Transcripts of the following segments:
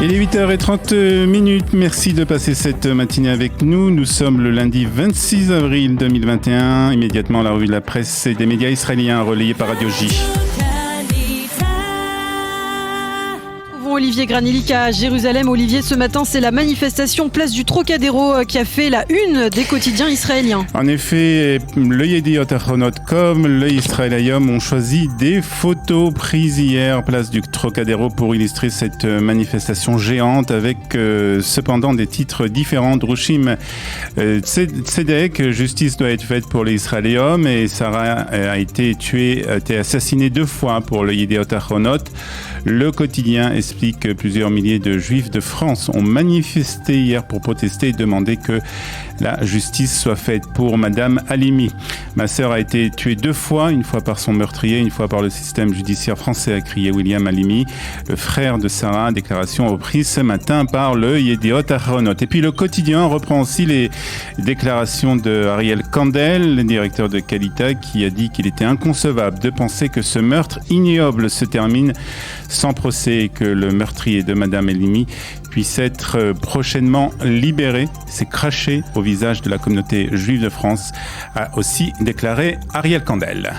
Il est 8h30. Merci de passer cette matinée avec nous. Nous sommes le lundi 26 avril 2021. Immédiatement, la revue de la presse et des médias israéliens relayée par Radio J. Olivier Granillic à Jérusalem. Olivier, ce matin, c'est la manifestation place du Trocadéro qui a fait la une des quotidiens israéliens. En effet, le Yediot Ahronot comme le Israël Hayom ont choisi des photos prises hier place du Trocadéro pour illustrer cette manifestation géante avec cependant des titres différents. Drushim Tzedek, justice doit être faite pour le Israël Hayom, et Sarah a été assassinée 2 fois pour le Yediot Ahronot. Le quotidien explique que plusieurs milliers de juifs de France ont manifesté hier pour protester et demander que la justice soit faite pour Madame Halimi. Ma sœur a été tuée 2 fois, une fois par son meurtrier, une fois par le système judiciaire français, a crié William Halimi, le frère de Sarah. Déclaration reprise ce matin par le Yediot Ahronot. Et puis le quotidien reprend aussi les déclarations de Ariel Kandel, le directeur de Kalita, qui a dit qu'il était inconcevable de penser que ce meurtre ignoble se termine sans procès et que le meurtrier de Madame Halimi puisse être prochainement libéré. C'est craché au visage de la communauté juive de France, a aussi déclaré Ariel Kandel.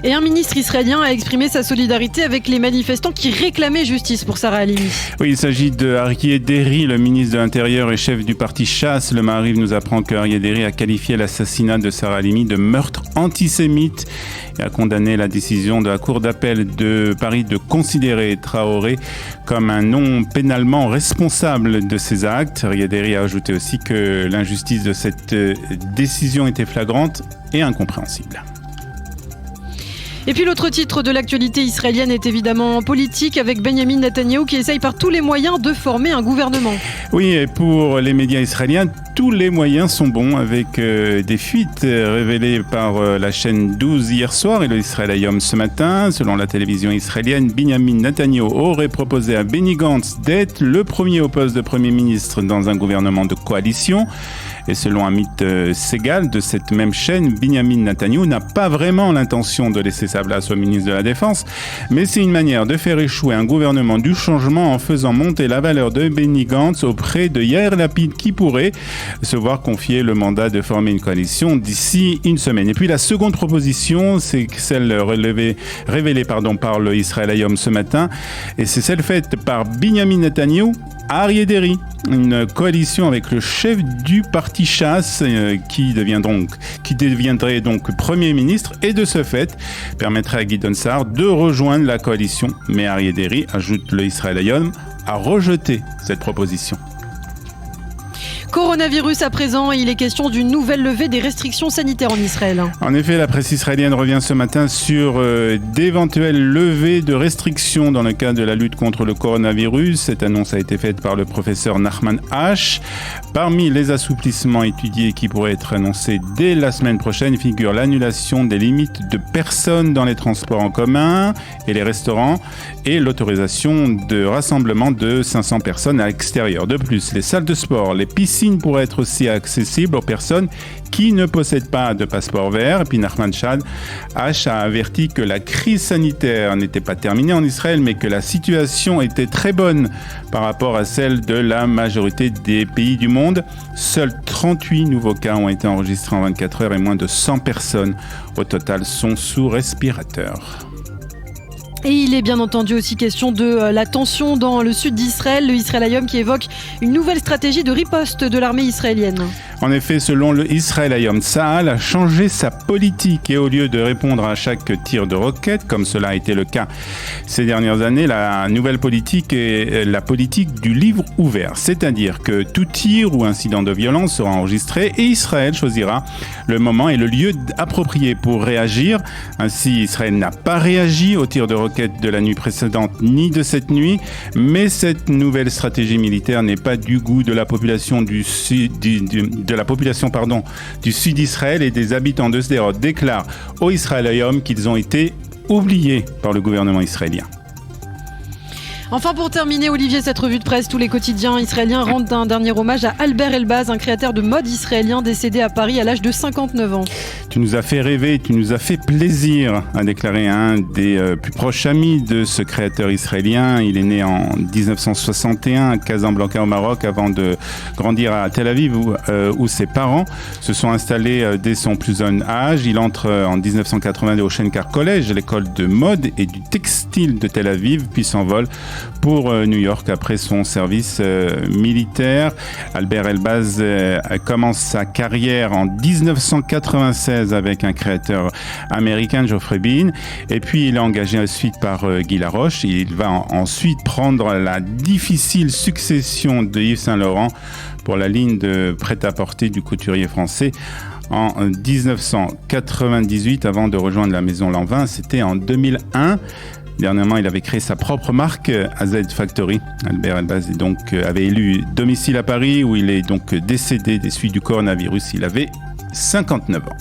Et un ministre israélien a exprimé sa solidarité avec les manifestants qui réclamaient justice pour Sarah Halimi. Oui, il s'agit de Aryeh Deri, le ministre de l'Intérieur et chef du parti Chasse. Le Maariv nous apprend que Aryeh Deri a qualifié l'assassinat de Sarah Halimi de meurtre antisémite et a condamné la décision de la Cour d'appel de Paris de considérer Traoré comme un non pénalement responsable de ses actes. Aryeh Deri a ajouté aussi que l'injustice de cette décision était flagrante et incompréhensible. Et puis l'autre titre de l'actualité israélienne est évidemment politique, avec Benjamin Netanyahou qui essaye par tous les moyens de former un gouvernement. Oui, et pour les médias israéliens, tous les moyens sont bons, avec des fuites révélées par la chaîne 12 hier soir et le Israël Hayom ce matin. Selon la télévision israélienne, Benjamin Netanyahou aurait proposé à Benny Gantz d'être le premier au poste de Premier ministre dans un gouvernement de coalition. Et selon Amit Segal de cette même chaîne, Benjamin Netanyahou n'a pas vraiment l'intention de laisser sa place au ministre de la Défense, mais c'est une manière de faire échouer un gouvernement du changement en faisant monter la valeur de Benny Gantz auprès de Yair Lapid, qui pourrait se voir confier le mandat de former une coalition d'ici une semaine. Et puis la seconde proposition, c'est celle révélée par le Israël Hayom ce matin, et c'est celle faite par Benjamin Netanyahou à Aryeh Deri, une coalition avec le chef du parti Chasse qui deviendrait donc Premier ministre, et de ce fait permettrait à Gideon Sa'ar de rejoindre la coalition. Mais Aryeh Deri, ajoute le Israël Hayom, a rejeté cette proposition. Coronavirus à présent, il est question d'une nouvelle levée des restrictions sanitaires en Israël. En effet, la presse israélienne revient ce matin sur d'éventuelles levées de restrictions dans le cadre de la lutte contre le coronavirus. Cette annonce a été faite par le professeur Nachman H. Parmi les assouplissements étudiés qui pourraient être annoncés dès la semaine prochaine figure l'annulation des limites de personnes dans les transports en commun et les restaurants et l'autorisation de rassemblement de 500 personnes à l'extérieur. De plus, les salles de sport, les piscines pourraient être aussi accessibles aux personnes qui ne possèdent pas de passeport vert. Et puis Nachman H a averti que la crise sanitaire n'était pas terminée en Israël, mais que la situation était très bonne par rapport à celle de la majorité des pays du monde. Seuls 38 nouveaux cas ont été enregistrés en 24 heures et moins de 100 personnes au total sont sous respirateur. Et il est bien entendu aussi question de la tension dans le sud d'Israël, le Israël Hayom qui évoque une nouvelle stratégie de riposte de l'armée israélienne. En effet, selon le Israël Hayom, Tsahal a changé sa politique et au lieu de répondre à chaque tir de roquette, comme cela a été le cas ces dernières années, la nouvelle politique est la politique du livre ouvert. C'est-à-dire que tout tir ou incident de violence sera enregistré et Israël choisira le moment et le lieu approprié pour réagir. Ainsi, Israël n'a pas réagi au tir de roquette de la nuit précédente ni de cette nuit, mais cette nouvelle stratégie militaire n'est pas du goût de la population du sud d'Israël, et des habitants de Sderot déclarent au Israël Hayom qu'ils ont été oubliés par le gouvernement israélien. Enfin, pour terminer, Olivier, cette revue de presse, tous les quotidiens israéliens rendent un dernier hommage à Albert Elbaz, un créateur de mode israélien décédé à Paris à l'âge de 59 ans. Tu nous as fait rêver, tu nous as fait plaisir, a déclaré un des plus proches amis de ce créateur israélien. Il est né en 1961 à Casablanca au Maroc avant de grandir à Tel Aviv où ses parents se sont installés dès son plus jeune âge. Il entre en 1982 au Shenkar College, l'école de mode et du textile de Tel Aviv, puis s'envole pour New York après son service militaire. Albert Elbaz commence sa carrière en 1996 avec un créateur américain, Geoffrey Beene, et puis il est engagé ensuite par Guy Laroche. Il va ensuite prendre la difficile succession de Yves Saint Laurent pour la ligne de prêt-à-porter du couturier français en 1998 avant de rejoindre la maison Lanvin. C'était en 2001. Dernièrement, il avait créé sa propre marque, AZ Factory. Albert Elbaz avait élu domicile à Paris, où il est donc décédé des suites du coronavirus. Il avait 59 ans.